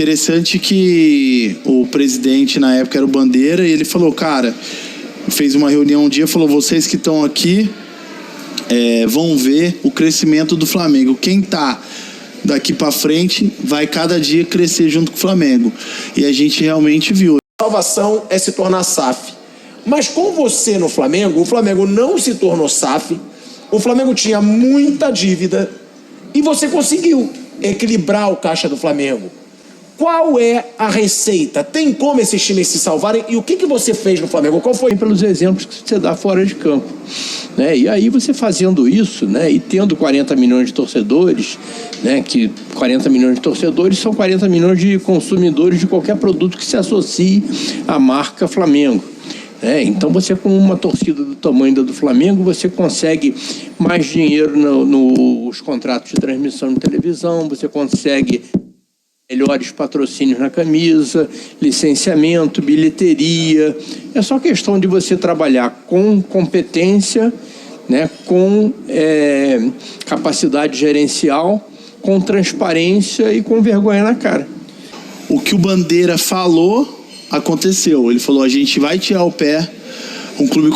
Interessante que o presidente na época era o Bandeira e ele falou, cara, fez uma reunião um dia, falou, vocês que estão aqui vão ver o crescimento do Flamengo. Quem tá daqui para frente vai cada dia crescer junto com o Flamengo. E a gente realmente viu. A salvação é se tornar SAF. Mas com você no Flamengo, o Flamengo não se tornou SAF, o Flamengo tinha muita dívida e você conseguiu equilibrar o caixa do Flamengo. Qual é a receita? Tem como esses times se salvarem? E o que você fez no Flamengo? Qual foi? Pelos exemplos que você dá fora de campo, né? E aí você fazendo isso, né? E tendo 40 milhões de torcedores, né? Que 40 milhões de torcedores são 40 milhões de consumidores de qualquer produto que se associe à marca Flamengo. Então você, com uma torcida do tamanho da do Flamengo, você consegue mais dinheiro nos contratos de transmissão de televisão, você consegue melhores patrocínios na camisa, licenciamento, bilheteria. É só questão de você trabalhar com competência, né, com capacidade gerencial, com transparência e com vergonha na cara. O que o Bandeira falou, aconteceu. Ele falou, a gente vai tirar o pé. Um clube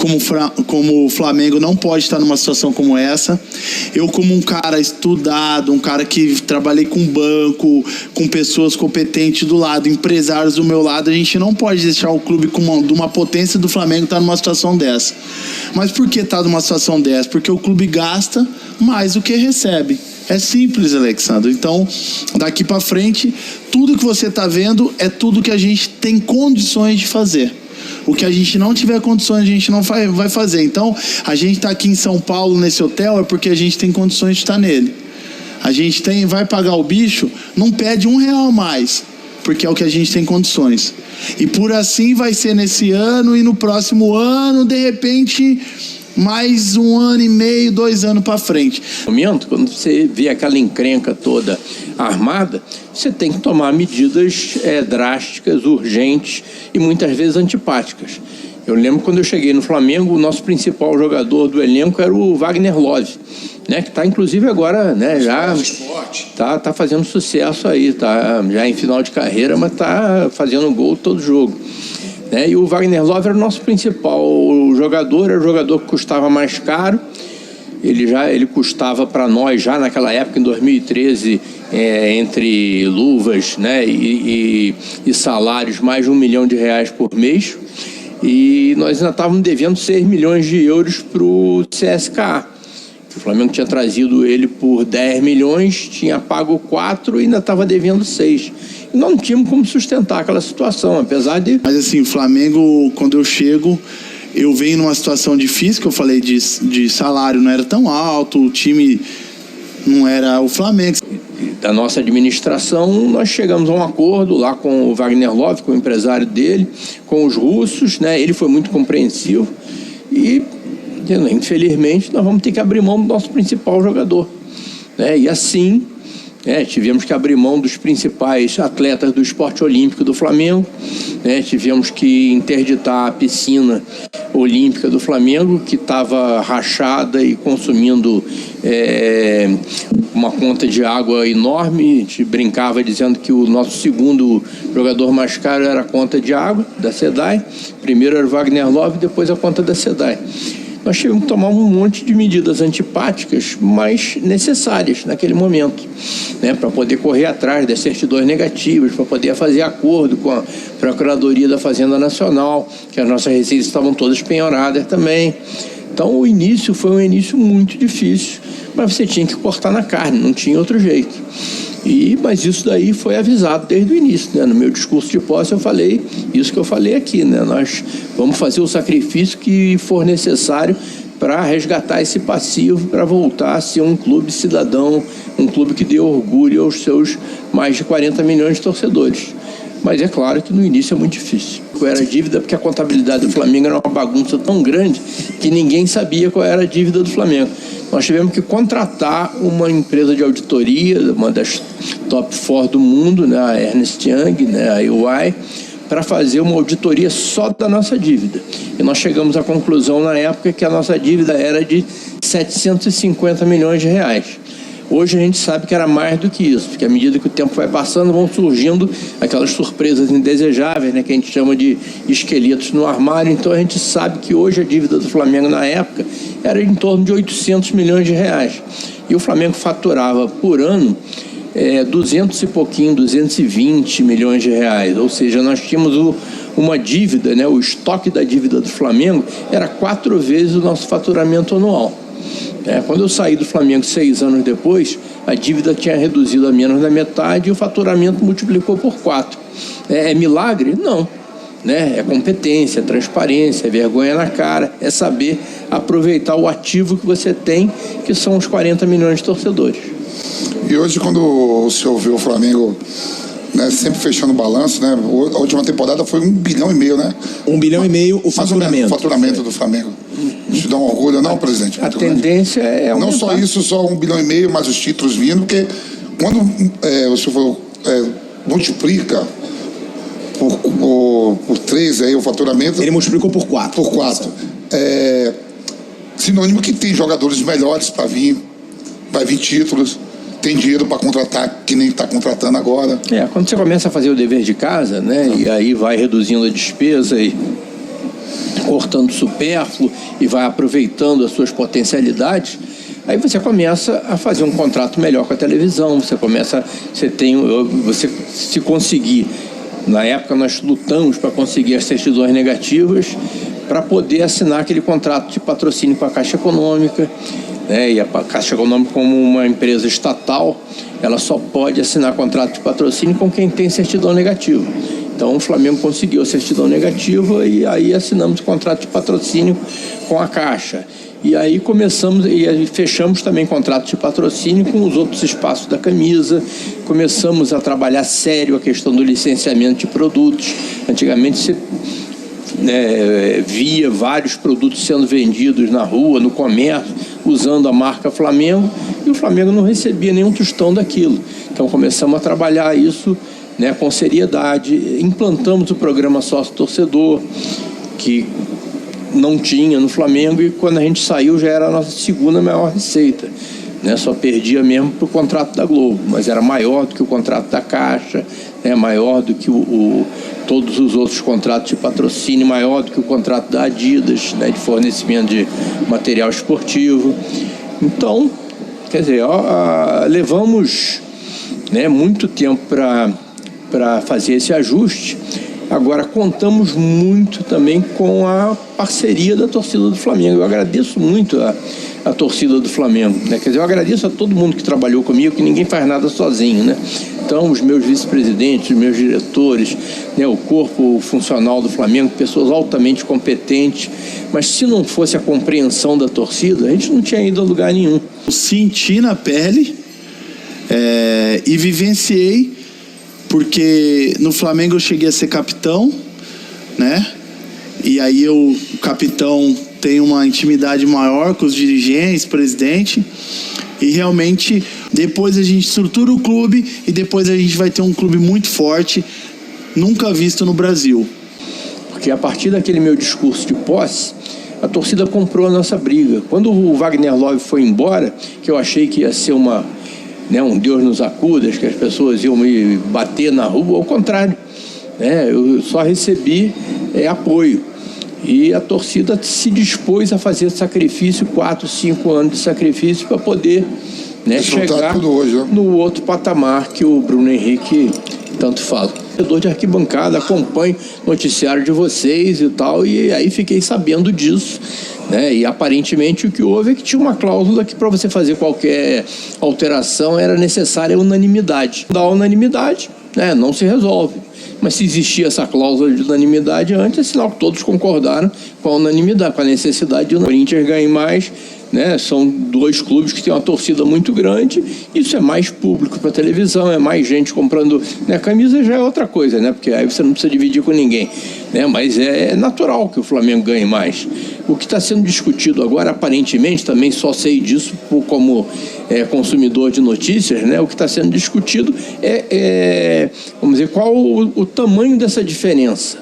como o Flamengo não pode estar numa situação como essa. Eu, como um cara estudado, um cara que trabalhei com banco, com pessoas competentes do lado, empresários do meu lado, a gente não pode deixar o clube de uma potência do Flamengo estar numa situação dessa. Mas por que está numa situação dessa? Porque o clube gasta mais do que recebe. É simples, Alexandre. Então, daqui para frente, tudo que você está vendo é tudo que a gente tem condições de fazer. O que a gente não tiver condições, a gente não vai fazer. Então, a gente está aqui em São Paulo, nesse hotel, é porque a gente tem condições de estar nele. A gente vai pagar o bicho, não pede R$1 a mais, porque é o que a gente tem condições. E por assim vai ser nesse ano e no próximo ano, de repente, mais 1 ano e meio, 2 anos para frente. No momento, quando você vê aquela encrenca toda armada, você tem que tomar medidas drásticas, urgentes e muitas vezes antipáticas. Eu lembro quando eu cheguei no Flamengo, o nosso principal jogador do elenco era o Wagner Love, né, que está inclusive agora, né, já tá fazendo sucesso aí, tá já em final de carreira, mas tá fazendo gol todo jogo. E o Wagner Love era o nosso principal jogador, era o jogador que custava mais caro. Ele custava para nós já naquela época, em 2013, entre luvas, né, e salários, mais de R$1 milhão por mês. E nós ainda estávamos devendo 6 milhões de euros para o CSKA. O Flamengo tinha trazido ele por 10 milhões, tinha pago 4 e ainda estava devendo 6. E nós não tínhamos como sustentar aquela situação, apesar de... Mas assim, o Flamengo, quando eu chego, eu venho numa situação difícil, que eu falei de salário não era tão alto, o time não era o Flamengo. Da nossa administração, nós chegamos a um acordo lá com o Wagner Love, com o empresário dele, com os russos, né? Ele foi muito compreensivo e, infelizmente, nós vamos ter que abrir mão do nosso principal jogador, né? E assim, tivemos que abrir mão dos principais atletas do esporte olímpico do Flamengo, né? Tivemos que interditar a piscina olímpica do Flamengo, que estava rachada e consumindo uma conta de água enorme. A gente brincava dizendo que o nosso segundo jogador mais caro era a conta de água da SEDAI. Primeiro era o Wagner Love, depois a conta da SEDAI. Nós tivemos que tomar um monte de medidas antipáticas, mas necessárias naquele momento, né, para poder correr atrás das certidões negativas, para poder fazer acordo com a Procuradoria da Fazenda Nacional, que as nossas receitas estavam todas penhoradas também. Então, o início foi um início muito difícil, mas você tinha que cortar na carne, não tinha outro jeito. Mas isso daí foi avisado desde o início, né? No meu discurso de posse eu falei isso que eu falei aqui, né? Nós vamos fazer o sacrifício que for necessário para resgatar esse passivo, para voltar a ser um clube cidadão, um clube que dê orgulho aos seus mais de 40 milhões de torcedores. Mas é claro que no início é muito difícil. Qual era a dívida? Porque a contabilidade do Flamengo era uma bagunça tão grande que ninguém sabia qual era a dívida do Flamengo. Nós tivemos que contratar uma empresa de auditoria, uma das top 4 do mundo, né, a Ernst Young, né, a EY, para fazer uma auditoria só da nossa dívida. E nós chegamos à conclusão na época que a nossa dívida era de 750 milhões de reais. Hoje a gente sabe que era mais do que isso, porque à medida que o tempo vai passando, vão surgindo aquelas surpresas indesejáveis, né, que a gente chama de esqueletos no armário. Então a gente sabe que hoje a dívida do Flamengo na época era em torno de 800 milhões de reais. E o Flamengo faturava por ano 220 milhões de reais. Ou seja, nós tínhamos uma dívida, né, o estoque da dívida do Flamengo era 4 vezes o nosso faturamento anual. Quando eu saí do Flamengo 6 anos depois, a dívida tinha reduzido a menos da metade e o faturamento multiplicou por 4. É milagre? Não. É competência, é transparência, é vergonha na cara, é saber aproveitar o ativo que você tem, que são os 40 milhões de torcedores. E hoje, quando o senhor vê o Flamengo, né, sempre fechando o balanço, né? A última temporada foi 1,5 bilhão, né? 1,5 bilhão o faturamento. O faturamento do Flamengo. Isso dá um orgulho, não, presidente? A tendência é aumentar. Não só isso, só 1,5 bilhão, mas os títulos vindo, porque quando o senhor multiplica por 3 aí o faturamento... Ele multiplicou por 4. Por 4. Sinônimo que tem jogadores melhores para vir, vai vir títulos, tem dinheiro para contratar, que nem está contratando agora. Quando você começa a fazer o dever de casa, né, e aí vai reduzindo a despesa e cortando o supérfluo e vai aproveitando as suas potencialidades, aí você começa a fazer um contrato melhor com a televisão, você se conseguir. Na época nós lutamos para conseguir as certidões negativas para poder assinar aquele contrato de patrocínio com a Caixa Econômica, né? E a Caixa Econômica, como uma empresa estatal, ela só pode assinar contrato de patrocínio com quem tem certidão negativa. Então o Flamengo conseguiu a certidão negativa e aí assinamos o contrato de patrocínio com a Caixa. E aí começamos e aí fechamos também contrato de patrocínio com os outros espaços da camisa. Começamos a trabalhar sério a questão do licenciamento de produtos. Antigamente você via vários produtos sendo vendidos na rua, no comércio, usando a marca Flamengo, e o Flamengo não recebia nenhum tostão daquilo. Então começamos a trabalhar isso, né, com seriedade. Implantamos o programa sócio-torcedor, que não tinha no Flamengo, e quando a gente saiu já era a nossa segunda maior receita, né? Só perdia mesmo para o contrato da Globo, mas era maior do que o contrato da Caixa, né? Maior do que todos os outros contratos de patrocínio, maior do que o contrato da Adidas, né? De fornecimento de material esportivo. Então, quer dizer, levamos, né, muito tempo para fazer esse ajuste. Agora, contamos muito também com a parceria da torcida do Flamengo. Eu agradeço muito a torcida do Flamengo, né? Quer dizer, eu agradeço a todo mundo que trabalhou comigo, que ninguém faz nada sozinho, né? Então, os meus vice-presidentes, os meus diretores, né, o corpo funcional do Flamengo, pessoas altamente competentes. Mas se não fosse a compreensão da torcida, a gente não tinha ido a lugar nenhum. Eu senti na pele e vivenciei, porque no Flamengo eu cheguei a ser capitão, né? E aí o capitão tem uma intimidade maior com os dirigentes, presidente, e realmente depois a gente estrutura o clube e depois a gente vai ter um clube muito forte, nunca visto no Brasil. Porque a partir daquele meu discurso de posse, a torcida comprou a nossa briga. Quando o Wagner Love foi embora, que eu achei que ia ser um Deus nos acuda, que as pessoas iam me bater na rua, ao contrário, né? Eu só recebi apoio. E a torcida se dispôs a fazer sacrifício, 4, 5 anos de sacrifício, para poder, né, chegar hoje, né, no outro patamar que o Bruno Henrique tanto fala. Torcedor de arquibancada, acompanho o noticiário de vocês e tal, e aí fiquei sabendo disso, né? E aparentemente o que houve é que tinha uma cláusula que para você fazer qualquer alteração era necessária unanimidade. Da unanimidade, né, não se resolve. Mas se existia essa cláusula de unanimidade antes, é sinal que todos concordaram com a unanimidade, com a necessidade de o Corinthians ganhar mais, né? São 2 clubes que têm uma torcida muito grande, isso é mais público para a televisão, é mais gente comprando, né? Camisa já é outra coisa, né? Porque aí você não precisa dividir com ninguém, né? Mas é natural que o Flamengo ganhe mais. O que está sendo discutido agora, aparentemente, também só sei disso como consumidor de notícias, né? O que está sendo discutido vamos dizer, qual o tamanho dessa diferença.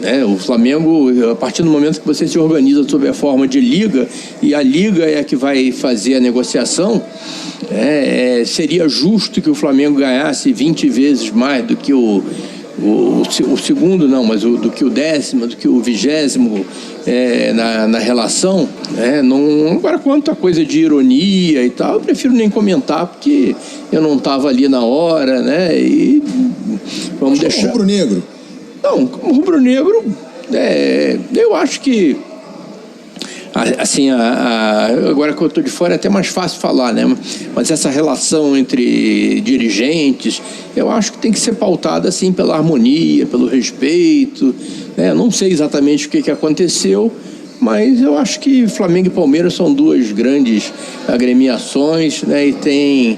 né? O Flamengo, a partir do momento que você se organiza sob a forma de liga, e a liga é a que vai fazer a negociação, seria justo que o Flamengo ganhasse 20 vezes mais do que o segundo, não, mas do que o 10º, do que o 20º na relação. Agora, quanto a coisa de ironia e tal, eu prefiro nem comentar, porque eu não estava ali na hora, né? E vamos deixar. Rubro-negro? Não, como rubro-negro, eu acho que, assim, agora que eu estou de fora é até mais fácil falar, né? Mas essa relação entre dirigentes, eu acho que tem que ser pautada, assim, pela harmonia, pelo respeito, né? Não sei exatamente o que aconteceu, mas eu acho que Flamengo e Palmeiras são duas grandes agremiações, né? E tem,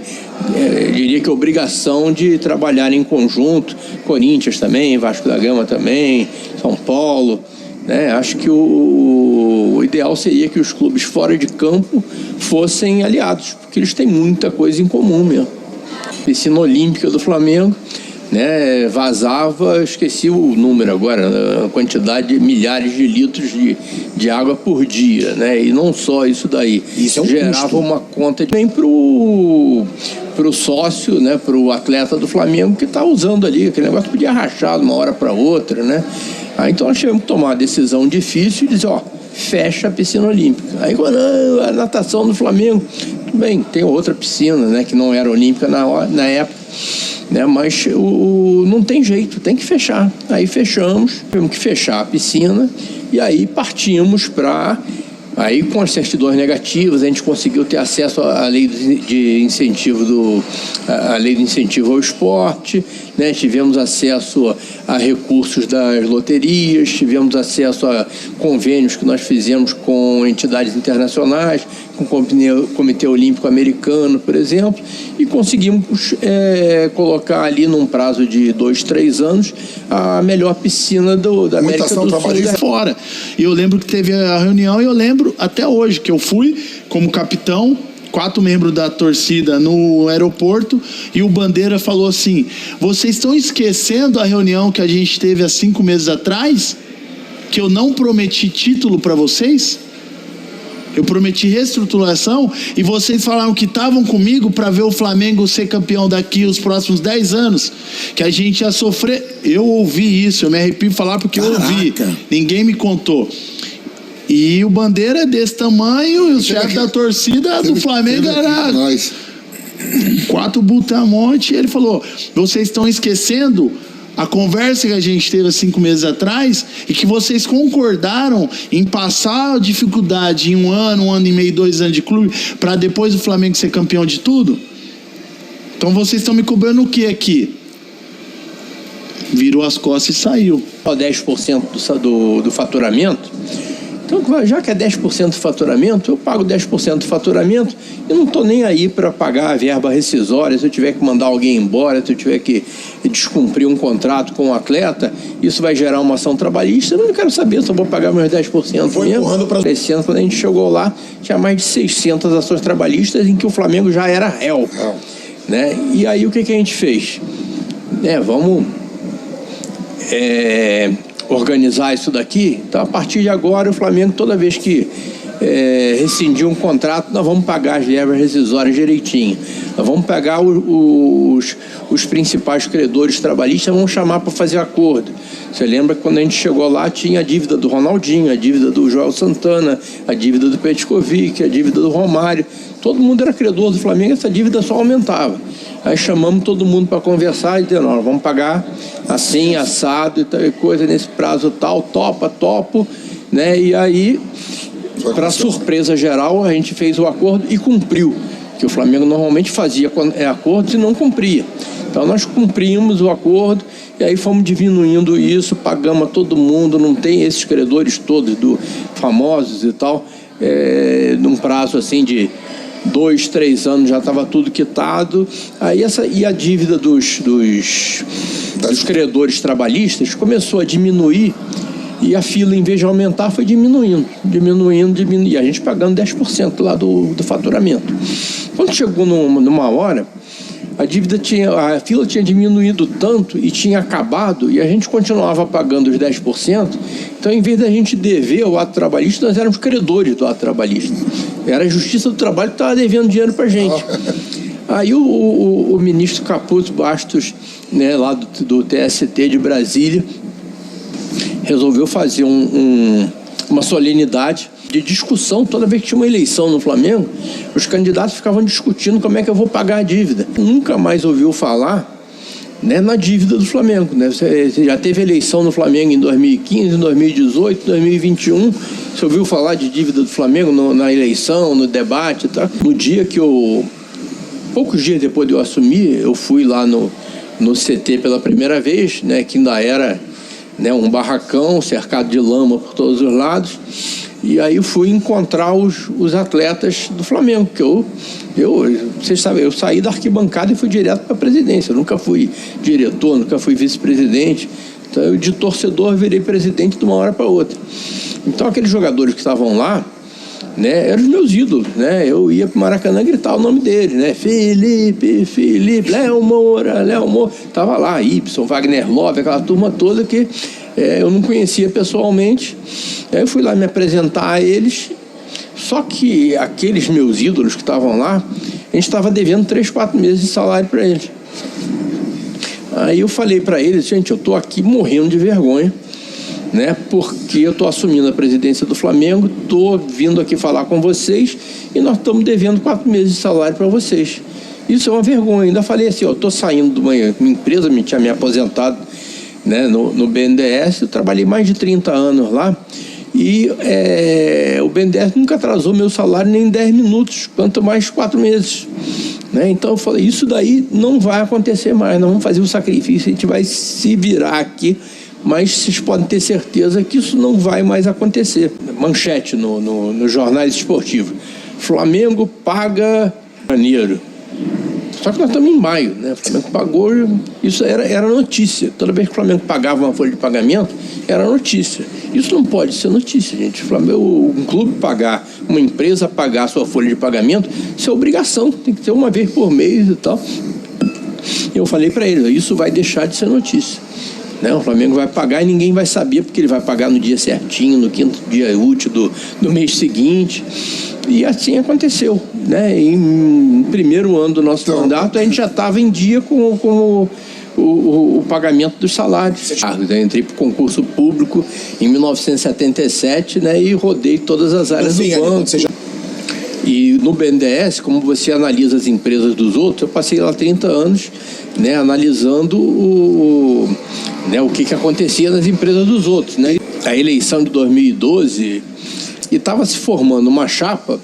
diria que, a obrigação de trabalhar em conjunto. Corinthians também, Vasco da Gama também, São Paulo, né? Acho que o ideal seria que os clubes fora de campo fossem aliados, porque eles têm muita coisa em comum mesmo. Piscina Olímpica do Flamengo, né, vazava, esqueci o número agora, a quantidade de milhares de litros de água por dia, né? E não só isso daí. Isso é um gerava custo. uma conta nem pro sócio, né, pro atleta do Flamengo que está usando ali, aquele negócio podia rachar de uma hora para outra, né? Então nós tivemos que tomar uma decisão difícil e dizer, fecha a piscina olímpica. Aí a natação do Flamengo, tudo bem, tem outra piscina, né, que não era olímpica na época, né, mas não tem jeito, tem que fechar. Aí fechamos, tivemos que fechar a piscina e aí partimos para... Aí, com as certidões negativas, a gente conseguiu ter acesso à lei de incentivo à lei de incentivo ao esporte, né? Tivemos acesso a recursos das loterias, tivemos acesso a convênios que nós fizemos com entidades internacionais, com o Comitê Olímpico Americano, por exemplo, e conseguimos colocar ali num prazo de 2-3 anos a melhor piscina da América do Sul. Fora. E eu lembro que teve a reunião e eu lembro até hoje que eu fui como capitão, 4 membros da torcida no aeroporto, e o Bandeira falou assim: vocês estão esquecendo a reunião que a gente teve há 5 meses atrás? Que eu não prometi título para vocês? Eu prometi reestruturação e vocês falaram que estavam comigo para ver o Flamengo ser campeão daqui os próximos 10 anos, que a gente ia sofrer. Eu ouvi isso, eu me arrepio de falar porque eu ouvi, ninguém me contou. E o Bandeira é desse tamanho, e o chefe da torcida do Flamengo era 4 Butamonte. Ele falou: vocês estão esquecendo a conversa que a gente teve há 5 meses atrás e que vocês concordaram em passar a dificuldade em 1 ano e meio, 2 anos de clube, para depois o Flamengo ser campeão de tudo? Então vocês estão me cobrando o que aqui? Virou as costas e saiu. 10% do faturamento. Então, já que é 10% do faturamento, eu pago 10% do faturamento e não estou nem aí para pagar a verba rescisória. Se eu tiver que mandar alguém embora, se eu tiver que descumprir um contrato com o atleta, isso vai gerar uma ação trabalhista. Eu não quero saber se eu vou pagar meus 10% Foi mesmo. Esse ano, quando a gente chegou lá, tinha mais de 600 ações trabalhistas em que o Flamengo já era réu. Né? E aí o que a gente fez? Vamos... organizar isso daqui. Então, a partir de agora, o Flamengo, toda vez que rescindir um contrato, nós vamos pagar as verbas rescisórias direitinho. Nós vamos pegar os principais credores trabalhistas, vamos chamar para fazer acordo. Você lembra que quando a gente chegou lá, tinha a dívida do Ronaldinho, a dívida do Joel Santana, a dívida do Petkovic, a dívida do Romário. Todo mundo era credor do Flamengo, essa dívida só aumentava. Aí chamamos todo mundo para conversar e dizendo: nós vamos pagar assim, assado e tal coisa, nesse prazo tal, topo, né? E aí, para surpresa geral, a gente fez o acordo e cumpriu, que o Flamengo normalmente fazia acordos e não cumpria. Então nós cumprimos o acordo e aí fomos diminuindo isso, pagamos a todo mundo, não tem esses credores todos famosos e tal, num prazo assim de 2-3 anos já estava tudo quitado. Aí e a dívida dos credores trabalhistas começou a diminuir e a fila, em vez de aumentar, foi diminuindo. E a gente pagando 10% lá do faturamento. Quando chegou numa hora, a fila tinha diminuído tanto e tinha acabado, e a gente continuava pagando os 10%. Então, em vez da gente dever o ato trabalhista, nós éramos credores do ato trabalhista. Era a Justiça do Trabalho que estava devendo dinheiro para a gente. Aí o ministro Caputo Bastos, né, lá do TST de Brasília, resolveu fazer uma solenidade de discussão. Toda vez que tinha uma eleição no Flamengo, os candidatos ficavam discutindo como é que eu vou pagar a dívida. Nunca mais ouviu falar, né, na dívida do Flamengo, né? Você já teve eleição no Flamengo em 2015, 2018, 2021. Você ouviu falar de dívida do Flamengo na eleição, no debate e tal? No dia que poucos dias depois de eu assumir, eu fui lá no CT pela primeira vez, né, que ainda era, né, um barracão cercado de lama por todos os lados. E aí eu fui encontrar os atletas do Flamengo, que vocês sabem, eu saí da arquibancada e fui direto para a presidência. Eu nunca fui diretor, nunca fui vice-presidente. Então, eu de torcedor virei presidente de uma hora para outra. Então, aqueles jogadores que estavam lá, né, eram os meus ídolos, né? Eu ia para o Maracanã gritar o nome dele, né? Felipe, Léo Moura. Estava lá, Y, Wagner Love, aquela turma toda que eu não conhecia pessoalmente. Aí eu fui lá me apresentar a eles. Só que aqueles meus ídolos que estavam lá, a gente estava devendo 3, 4 meses de salário para eles. Aí eu falei para eles: gente, eu estou aqui morrendo de vergonha, né? Porque eu estou assumindo a presidência do Flamengo, estou vindo aqui falar com vocês e nós estamos devendo 4 meses de salário para vocês. Isso é uma vergonha. Ainda falei assim: eu estou saindo de uma empresa, tinha me aposentado, né, no BNDES. Eu trabalhei mais de 30 anos lá e o BNDES nunca atrasou meu salário nem 10 minutos, quanto mais 4 meses. Né? Então eu falei: isso daí não vai acontecer mais, nós vamos fazer um sacrifício, a gente vai se virar aqui, mas vocês podem ter certeza que isso não vai mais acontecer. Manchete nos jornais esportivos: Flamengo paga janeiro. Só que nós estamos em maio, né? O Flamengo pagou, isso era notícia. Toda vez que o Flamengo pagava uma folha de pagamento, era notícia. Isso não pode ser notícia, gente. Um clube pagar, uma empresa pagar a sua folha de pagamento, isso é obrigação, tem que ter uma vez por mês e tal. E eu falei para eles: isso vai deixar de ser notícia. Né? O Flamengo vai pagar e ninguém vai saber, porque ele vai pagar no dia certinho, no 5º dia útil do mês seguinte. E assim aconteceu, né? Em primeiro ano do nosso mandato, a gente já estava em dia com o pagamento dos salários. Eu entrei para o concurso público em 1977, né? E rodei todas as áreas do banco. E no BNDES, como você analisa as empresas dos outros, eu passei lá 30 anos, né, analisando o que acontecia nas empresas dos outros, né? A eleição de 2012, e estava se formando uma chapa,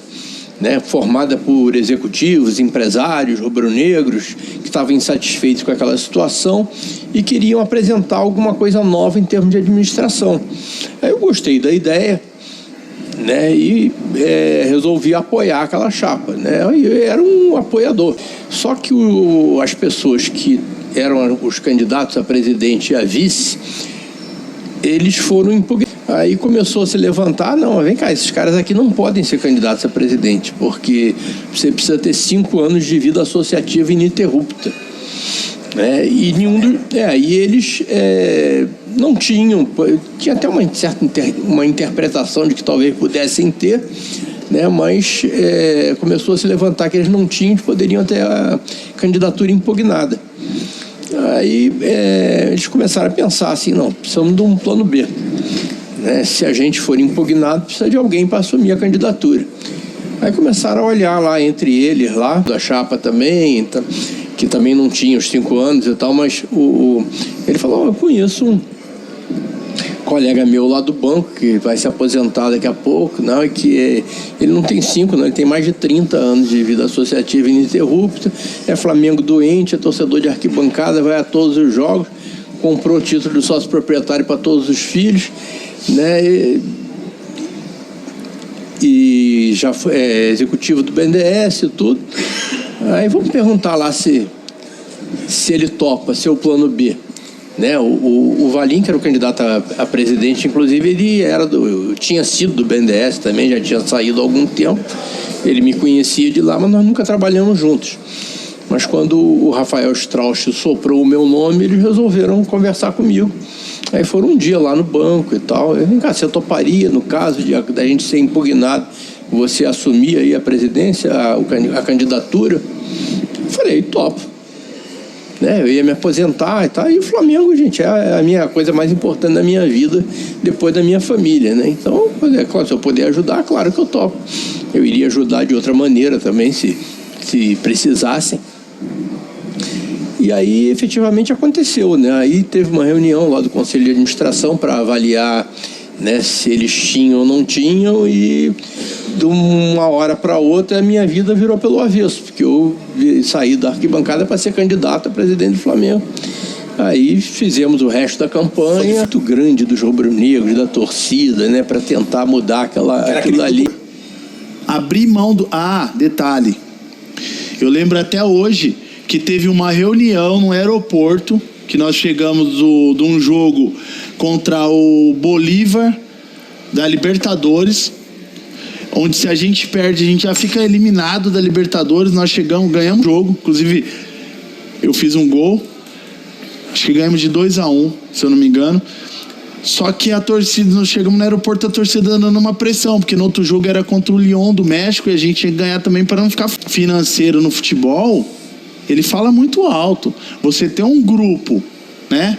né, formada por executivos, empresários, rubro-negros, que estavam insatisfeitos com aquela situação e queriam apresentar alguma coisa nova em termos de administração. Aí eu gostei da ideia, né, e resolvi apoiar aquela chapa, né? Eu era um apoiador. Só que as pessoas que eram os candidatos a presidente e a vice, eles foram impugnados. Aí começou a se levantar: não, vem cá, esses caras aqui não podem ser candidatos a presidente, porque você precisa ter 5 anos de vida associativa ininterrupta. Né? E eles não tinham, tinha até uma interpretação de que talvez pudessem ter, né? Mas começou a se levantar que eles não tinham, poderiam ter a candidatura impugnada. Aí eles começaram a pensar assim: não, precisamos de um plano B. Né? Se a gente for impugnado, precisa de alguém para assumir a candidatura. Aí começaram a olhar lá entre eles, lá da chapa também, que também não tinha os 5 anos e tal, mas ele falou: eu conheço um colega meu lá do banco que vai se aposentar daqui a pouco, não, e que ele não tem 5, não, ele tem mais de 30 anos de vida associativa ininterrupta, é Flamengo doente, é torcedor de arquibancada, vai a todos os jogos, comprou o título de sócio proprietário para todos os filhos, né? E já foi executivo do BNDES e tudo. Aí vamos perguntar lá se ele topa ser o plano B. Né? O Valim, que era o candidato a presidente, inclusive, ele tinha sido do BNDES também, já tinha saído há algum tempo. Ele me conhecia de lá, mas nós nunca trabalhamos juntos. Mas quando o Rafael Strauch soprou o meu nome, eles resolveram conversar comigo. Aí foram um dia lá no banco e tal. Vem cá, você toparia, no caso da gente ser impugnado, você assumir aí a presidência, a candidatura? Eu falei, topo. Né? Eu ia me aposentar e tal. E o Flamengo, gente, é a minha coisa mais importante da minha vida, depois da minha família, né? Então, é claro, se eu puder ajudar, claro que eu topo. Eu iria ajudar de outra maneira também, se precisassem. E aí, efetivamente, aconteceu, né? Aí teve uma reunião lá do Conselho de Administração para avaliar, né, se eles tinham ou não tinham, e de uma hora para outra a minha vida virou pelo avesso, porque eu saí da arquibancada para ser candidato a presidente do Flamengo. Aí fizemos o resto da campanha, muito grande dos rubro-negros, da torcida, né, para tentar mudar aquilo ali. Abrir mão do... detalhe. Eu lembro até hoje que teve uma reunião no aeroporto, que nós chegamos de um jogo contra o Bolívar da Libertadores, onde se a gente perde, a gente já fica eliminado da Libertadores. Nós ganhamos o jogo, inclusive eu fiz um gol, acho que ganhamos de 2-1, se eu não me engano. Só que a torcida, nós chegamos no aeroporto, a torcida dando uma pressão, porque no outro jogo era contra o Lyon do México e a gente tinha que ganhar também para não ficar financeiro no futebol. Ele fala muito alto. Você tem um grupo, né,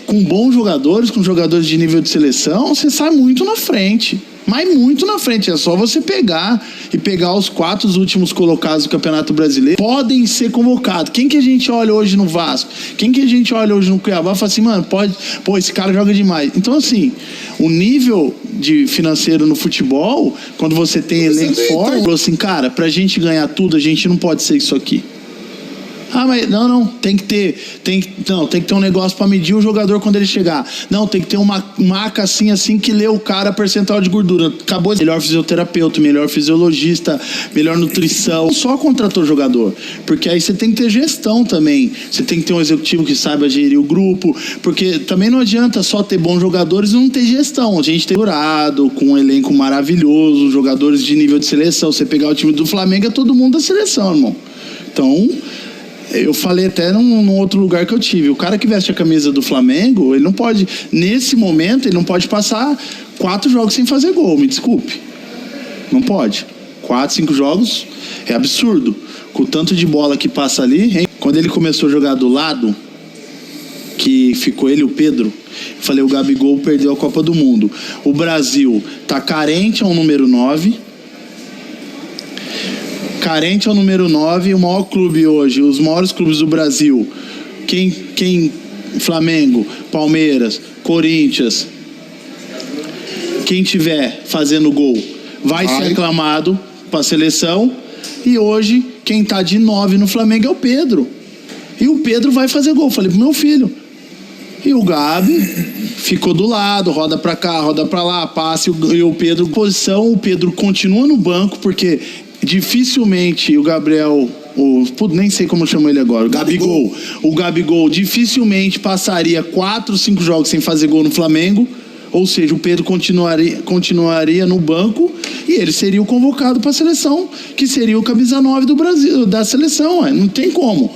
com bons jogadores, com jogadores de nível de seleção, você sai muito na frente. Mas muito na frente. É só você pegar os 4 últimos colocados do Campeonato Brasileiro. Podem ser convocados. Quem que a gente olha hoje no Vasco? Quem que a gente olha hoje no Cuiabá e fala assim, mano, esse cara joga demais. Então, assim, o nível de financeiro no futebol, quando você tem elenco forte, falou assim, cara, pra gente ganhar tudo, a gente não pode ser isso aqui. Mas não, tem que ter um negócio para medir o jogador quando ele chegar. Não, tem que ter uma maca assim que lê o cara percentual de gordura. Acabou de melhor fisioterapeuta, melhor fisiologista, melhor nutrição. Só contratou jogador, porque aí você tem que ter gestão também. Você tem que ter um executivo que saiba gerir o grupo, porque também não adianta só ter bons jogadores e não ter gestão. A gente tem Dourado, com um elenco maravilhoso, jogadores de nível de seleção. Você pegar o time do Flamengo, é todo mundo da seleção, irmão. Então, eu falei até num outro lugar que eu tive. O cara que veste a camisa do Flamengo, ele não pode, nesse momento, ele não pode passar 4 jogos sem fazer gol, me desculpe. Não pode. 4, 5 jogos é absurdo. Com o tanto de bola que passa ali, hein? Quando ele começou a jogar do lado, que ficou ele e o Pedro, eu falei, o Gabigol perdeu a Copa do Mundo. O Brasil tá carente ao número 9. Carente ao número 9, o maior clube hoje, os maiores clubes do Brasil, quem Flamengo, Palmeiras, Corinthians, quem tiver fazendo gol vai ser aclamado para a seleção. E hoje quem tá de 9 no Flamengo é o Pedro, e o Pedro vai fazer gol. Falei pro meu filho. E o Gabi ficou do lado, roda pra cá, roda pra lá, passe, e o Pedro posição. O Pedro continua no banco, porque dificilmente o Gabriel, nem sei como chama ele agora, o Gabigol dificilmente passaria 4, 5 jogos sem fazer gol no Flamengo. Ou seja, o Pedro continuaria no banco e ele seria o convocado para a seleção, que seria o camisa 9 do Brasil, da seleção. Não tem como.